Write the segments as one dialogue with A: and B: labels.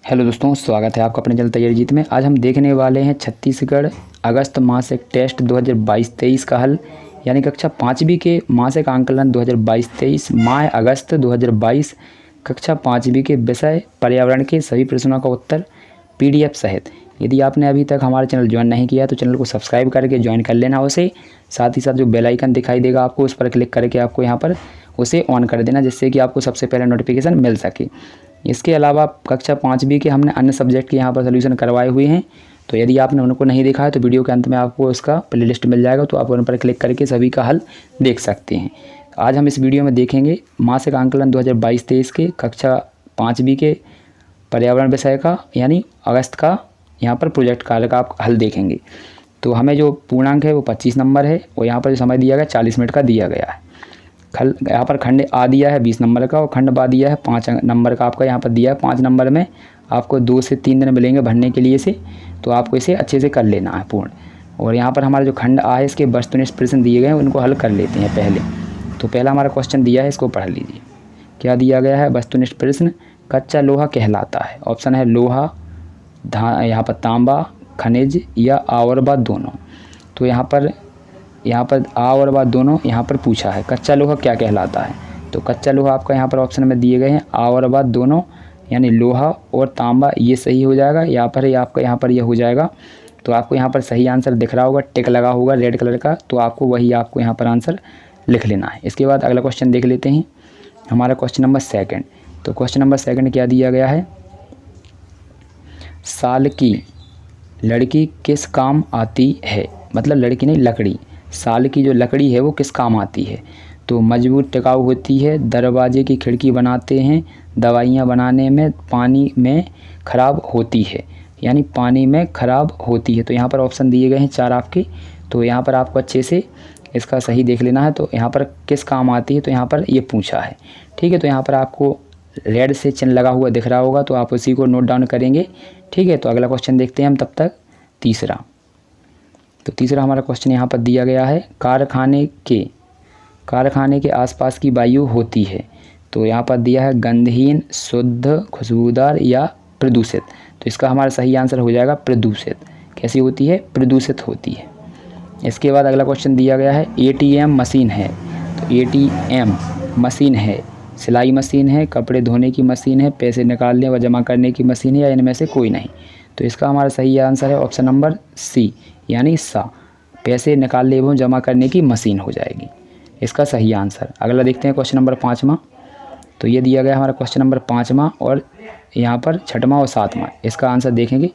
A: Hello दोस्तों, स्वागत है आपका अपने चैनल तैयारी जीत में। आज हम देखने वाले हैं छत्तीसगढ़ अगस्त मासिक टेस्ट 2022-23 का हल, यानी कक्षा 5वीं के मासिक आंकलन 2022-23 माह अगस्त 2022 कक्षा 5वीं के विषय पर्यावरण के सभी प्रश्नों का उत्तर PDF सहित। यदि आपने अभी तक हमारा चैनल ज्वाइन नहीं किया तो चैनल को सब्सक्राइब करके ज्वाइन कर लेना उसे। साथ ही साथ जो बेल आइकन दिखाई देगा आपको, उस पर क्लिक करके आपको यहाँ पर उसे ऑन कर देना, जिससे कि आपको सबसे पहले नोटिफिकेशन मिल सके। इसके अलावा कक्षा 5वीं के हमने अन्य सब्जेक्ट के यहाँ पर सोल्यूशन करवाए हुए हैं, तो यदि आपने उनको नहीं देखा है तो वीडियो के अंत में आपको उसका प्लेलिस्ट मिल जाएगा, तो आप उन पर क्लिक करके सभी का हल देख सकते हैं। आज हम इस वीडियो में देखेंगे मासिक आंकलन 2022-23 के कक्षा 5वीं के पर्यावरण विषय का, यानी अगस्त का यहाँ पर प्रोजेक्ट कार्य का आप हल देखेंगे। तो हमें जो पूर्णांक है वो 25 नंबर है, और यहाँ पर जो समय दिया गया 40 मिनट का दिया गया है। यहाँ पर खंड आ दिया है 20 नंबर का, और खंड बा दिया है 5 नंबर का आपका यहाँ पर दिया है। 5 नंबर में आपको 2 से 3 दिन मिलेंगे भरने के लिए से, तो आपको इसे अच्छे से कर लेना है पूर्ण। और यहाँ पर हमारा जो खंड आ है इसके वस्तुनिष्ठ प्रश्न दिए गए हैं, उनको हल कर लेते हैं पहले। तो पहला हमारा क्वेश्चन दिया है, इसको पढ़ लीजिए। क्या दिया गया है? वस्तुनिष्ठ प्रश्न, कच्चा लोहा कहलाता है। ऑप्शन है लोहा, यहाँ पर तांबा, खनिज या आ और बा दोनों। तो यहाँ पर आ और बा दोनों यहाँ पर पूछा है। कच्चा लोहा क्या कहलाता है? तो कच्चा लोहा आपका यहाँ पर ऑप्शन में दिए गए हैं आ और बा दोनों, यानी लोहा और तांबा, ये सही हो जाएगा। यहाँ पर आपका यहाँ पर यह हो जाएगा। तो आपको यहाँ पर सही आंसर दिख रहा होगा, टिक लगा होगा रेड कलर का, तो आपको वही आपको यहाँ पर आंसर लिख लेना है। इसके बाद अगला क्वेश्चन देख लेते हैं, हमारा क्वेश्चन नंबर 2। तो क्वेश्चन नंबर 2 क्या दिया गया है? साल की लड़की किस काम आती है? मतलब लड़की नहीं, लकड़ी। साल की जो लकड़ी है वो किस काम आती है? तो मजबूत टिकाऊ होती है, दरवाजे की खिड़की बनाते हैं, दवाइयाँ बनाने में, पानी में ख़राब होती है, यानी पानी में ख़राब होती है। तो यहाँ पर ऑप्शन दिए गए हैं 4 आपके, तो यहाँ पर आपको अच्छे से इसका सही देख लेना है। तो यहाँ पर किस काम आती है, तो यहाँ पर ये पूछा है, ठीक है। तो यहाँ पर आपको रेड से चिन्ह लगा हुआ दिख रहा होगा, तो आप उसी को नोट डाउन करेंगे, ठीक है। तो अगला क्वेश्चन देखते हैं हम तब तक। तीसरा हमारा क्वेश्चन यहाँ पर दिया गया है, कारखाने के आसपास की वायु होती है। तो यहाँ पर दिया है गंधहीन, शुद्ध, खुशबूदार या प्रदूषित। तो इसका हमारा सही आंसर हो जाएगा प्रदूषित। कैसी होती है? प्रदूषित होती है। इसके बाद अगला क्वेश्चन दिया गया है, ATM मशीन है। तो ATM मशीन है, सिलाई मशीन है, कपड़े धोने की मशीन है, पैसे निकालने व जमा करने की मशीन है, या इनमें से कोई नहीं। तो इसका हमारा सही आंसर है ऑप्शन नंबर C, यानी सा, पैसे निकालने एवं जमा करने की मशीन हो जाएगी इसका सही आंसर। अगला देखते हैं क्वेश्चन नंबर 5वां। तो ये दिया गया हमारा क्वेश्चन नंबर 5वां, और यहाँ पर 6वां और 7वां। इसका आंसर देखेंगे,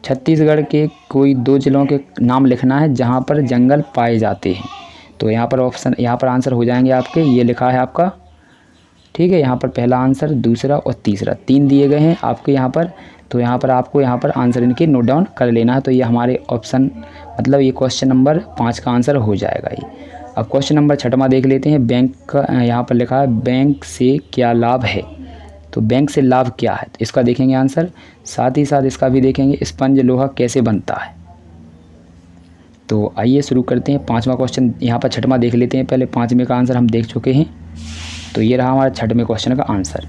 A: छत्तीसगढ़ के कोई 2 जिलों के नाम लिखना है जहाँ पर जंगल पाए जाते हैं। तो यहाँ पर आंसर हो जाएंगे आपके, ये लिखा है आपका, ठीक है। यहाँ पर पहला आंसर, दूसरा और तीसरा 3 दिए गए हैं आपके यहाँ पर। तो यहाँ पर आपको आंसर इनके नोट डाउन कर लेना है। तो ये हमारे ऑप्शन, मतलब ये क्वेश्चन नंबर 5 का आंसर हो जाएगा ये। अब क्वेश्चन नंबर 6वां देख लेते हैं। बैंक का यहाँ पर लिखा है, बैंक से क्या लाभ है? तो बैंक से लाभ क्या है? तो इसका देखेंगे आंसर, साथ ही साथ इसका भी देखेंगे, स्पंज लोहा कैसे बनता है। तो आइए शुरू करते हैं 5वां क्वेश्चन। यहाँ पर 6वां देख लेते हैं पहले, 5वें का आंसर हम देख चुके हैं। तो ये रहा हमारा 6वें क्वेश्चन का आंसर।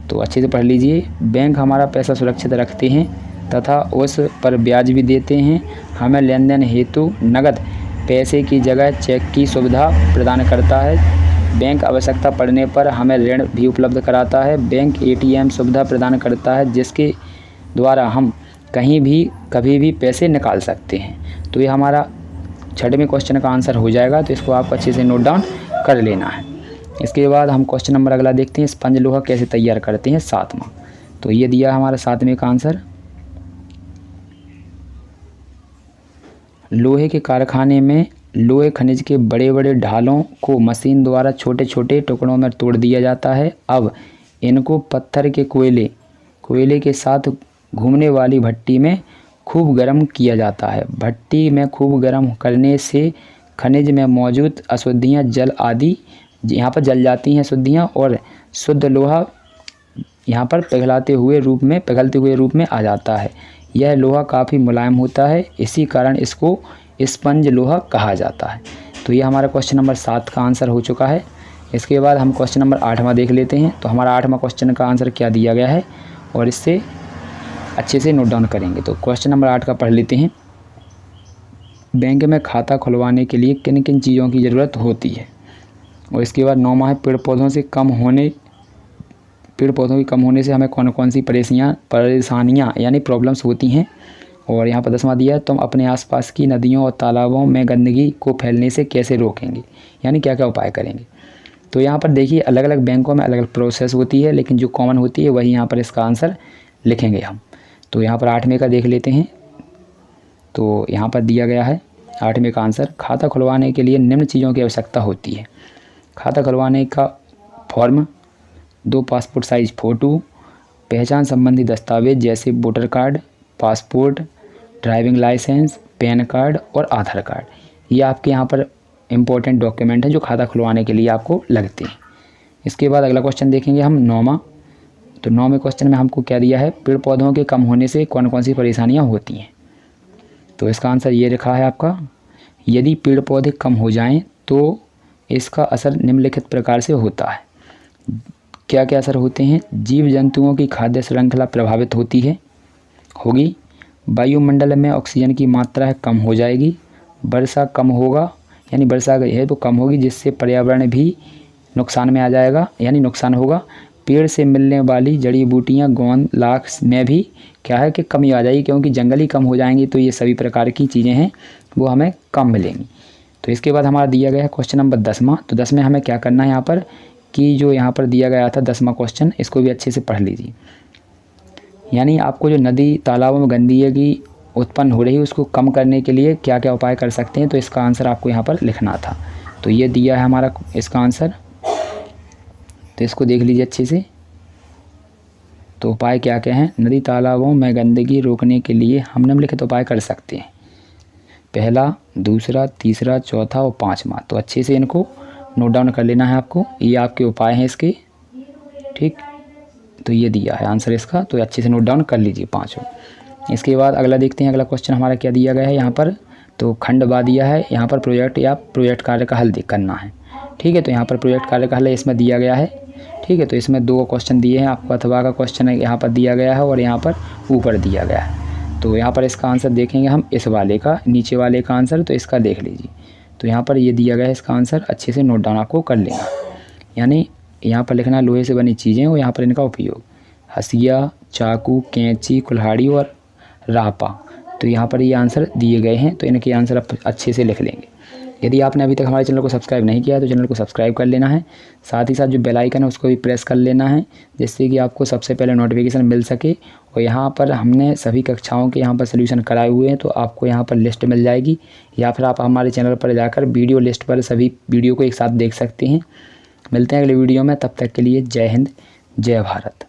A: तो अच्छे से पढ़ लीजिए। बैंक हमारा पैसा सुरक्षित रखते हैं तथा उस पर ब्याज भी देते हैं। हमें लेन देन हेतु नगद पैसे की जगह चेक की सुविधा प्रदान करता है। बैंक आवश्यकता पड़ने पर हमें ऋण भी उपलब्ध कराता है। बैंक ATM सुविधा प्रदान करता है, जिसके द्वारा हम कहीं भी कभी भी पैसे निकाल सकते हैं। तो ये हमारा 6वें क्वेश्चन का आंसर हो जाएगा। तो इसको आप अच्छे से नोट डाउन कर लेना है। इसके बाद हम क्वेश्चन नंबर अगला देखते हैं, स्पंज लोहा कैसे तैयार करते हैं, 7वां। तो ये दिया हमारा 7वें का आंसर, लोहे के कारखाने में लोहे खनिज के बड़े बड़े ढालों को मशीन द्वारा छोटे छोटे टुकड़ों में तोड़ दिया जाता है। अब इनको पत्थर के कोयले के साथ घूमने वाली भट्टी में खूब गर्म किया जाता है। भट्टी में खूब गर्म करने से खनिज में मौजूद अशुद्धियाँ यहाँ पर जल जाती हैं अशुद्धियाँ, और शुद्ध लोहा यहाँ पर पिघलते हुए रूप में आ जाता है। यह लोहा काफ़ी मुलायम होता है, इसी कारण इसको स्पंज लोहा कहा जाता है। तो ये हमारा क्वेश्चन नंबर 7 का आंसर हो चुका है। इसके बाद हम क्वेश्चन नंबर 8वां देख लेते हैं। तो हमारा 8वां क्वेश्चन का आंसर क्या दिया गया है, और इससे अच्छे से नोट डाउन करेंगे। तो क्वेश्चन नंबर 8 का पढ़ लेते हैं। बैंक में खाता खुलवाने के लिए किन किन चीज़ों की ज़रूरत होती है। और इसके बाद 9वां है पेड़ पौधों की कम होने से हमें कौन कौन सी परेशानियाँ यानी प्रॉब्लम्स होती हैं। और यहाँ पर 10वां दिया है तुम अपने आसपास की नदियों और तालाबों में गंदगी को फैलने से कैसे रोकेंगे, यानी क्या क्या उपाय करेंगे। तो यहाँ पर देखिए अलग अलग बैंकों में अलग अलग प्रोसेस होती है, लेकिन जो कॉमन होती है वही यहाँ पर इसका आंसर लिखेंगे हम। तो यहाँ पर 8वें का देख लेते हैं। तो यहाँ पर दिया गया है 8वें का आंसर, खाता खुलवाने के लिए निम्न चीज़ों की आवश्यकता होती है। खाता खुलवाने का फॉर्म, 2 पासपोर्ट साइज़ फ़ोटो, पहचान संबंधी दस्तावेज जैसे voter card, passport, driving licence, PAN card और आधार कार्ड। ये आपके यहाँ पर इम्पोर्टेंट डॉक्यूमेंट हैं जो खाता खुलवाने के लिए आपको लगते हैं। इसके बाद अगला क्वेश्चन देखेंगे हम 9वां। तो 9वें क्वेश्चन में हमको क्या दिया है, पेड़ पौधों के कम होने से कौन कौन सी परेशानियाँ होती हैं। तो इसका आंसर ये लिखा है आपका, यदि पेड़ पौधे कम हो जाएं तो इसका असर निम्नलिखित प्रकार से होता है। क्या क्या असर होते हैं, जीव जंतुओं की खाद्य श्रृंखला प्रभावित होगी, वायुमंडल में ऑक्सीजन की मात्रा कम हो जाएगी, वर्षा कम होगा यानी वर्षा है तो कम होगी जिससे पर्यावरण भी नुकसान में आ जाएगा यानी नुकसान होगा, पेड़ से मिलने वाली जड़ी बूटियाँ गोंद लाख में भी क्या है कि कमी आ जाएगी क्योंकि जंगल ही कम हो जाएंगी तो ये सभी प्रकार की चीज़ें हैं वो हमें कम मिलेंगी। तो इसके बाद हमारा दिया गया है क्वेश्चन नंबर 10वां। तो 10 में हमें क्या करना है यहाँ पर कि जो यहाँ पर दिया गया था 10वां क्वेश्चन, इसको भी अच्छे से पढ़ लीजिए। यानी आपको जो नदी तालाबों में गंदगी उत्पन्न हो रही है उसको कम करने के लिए क्या क्या उपाय कर सकते हैं, तो इसका आंसर आपको यहाँ पर लिखना था। तो ये दिया है हमारा इसका आंसर, तो इसको देख लीजिए अच्छे से। तो उपाय क्या क्या हैं, नदी तालाबों में गंदगी रोकने के लिए हम निम्नलिखित उपाय कर सकते हैं, पहला, दूसरा, तीसरा, चौथा और 5वां। तो अच्छे से इनको नोट डाउन कर लेना है आपको, ये आपके उपाय हैं इसके, ठीक। तो ये दिया है आंसर इसका, तो अच्छे से नोट डाउन कर लीजिए 5। इसके बाद अगला देखते हैं, अगला क्वेश्चन हमारा क्या दिया गया है यहाँ पर। तो खंड बा दिया है यहाँ पर प्रोजेक्ट कार्य का हल करना है, ठीक है। तो यहाँ पर प्रोजेक्ट कार्य का हल इसमें दिया गया है, ठीक है। तो इसमें 2 क्वेश्चन दिए हैं आपको, अथवा का क्वेश्चन है यहाँ पर दिया गया है और यहाँ पर ऊपर दिया गया है। तो यहाँ पर इसका आंसर देखेंगे हम, इस वाले का नीचे वाले का आंसर, तो इसका देख लीजिए। तो यहाँ पर ये दिया गया है इसका आंसर, अच्छे से नोट डाउन आपको कर लेना। यानी यहाँ पर लिखना लोहे से बनी चीज़ें और यहाँ पर इनका उपयोग, हसिया, चाकू, कैंची, कुल्हाड़ी और रापा। तो यहाँ पर ये आंसर दिए गए हैं, तो इनके आंसर आप अच्छे से लिख लेंगे। यदि आपने अभी तक हमारे चैनल को सब्सक्राइब नहीं किया है तो चैनल को सब्सक्राइब कर लेना है, साथ ही साथ जो बेल आइकन है उसको भी प्रेस कर लेना है जिससे कि आपको सबसे पहले नोटिफिकेशन मिल सके। और यहाँ पर हमने सभी कक्षाओं के यहाँ पर सलूशन कराए हुए हैं, तो आपको यहाँ पर लिस्ट मिल जाएगी, या फिर आप हमारे चैनल पर जाकर वीडियो लिस्ट पर सभी वीडियो को एक साथ देख सकते हैं। मिलते हैं अगले वीडियो में, तब तक के लिए जय हिंद, जय भारत।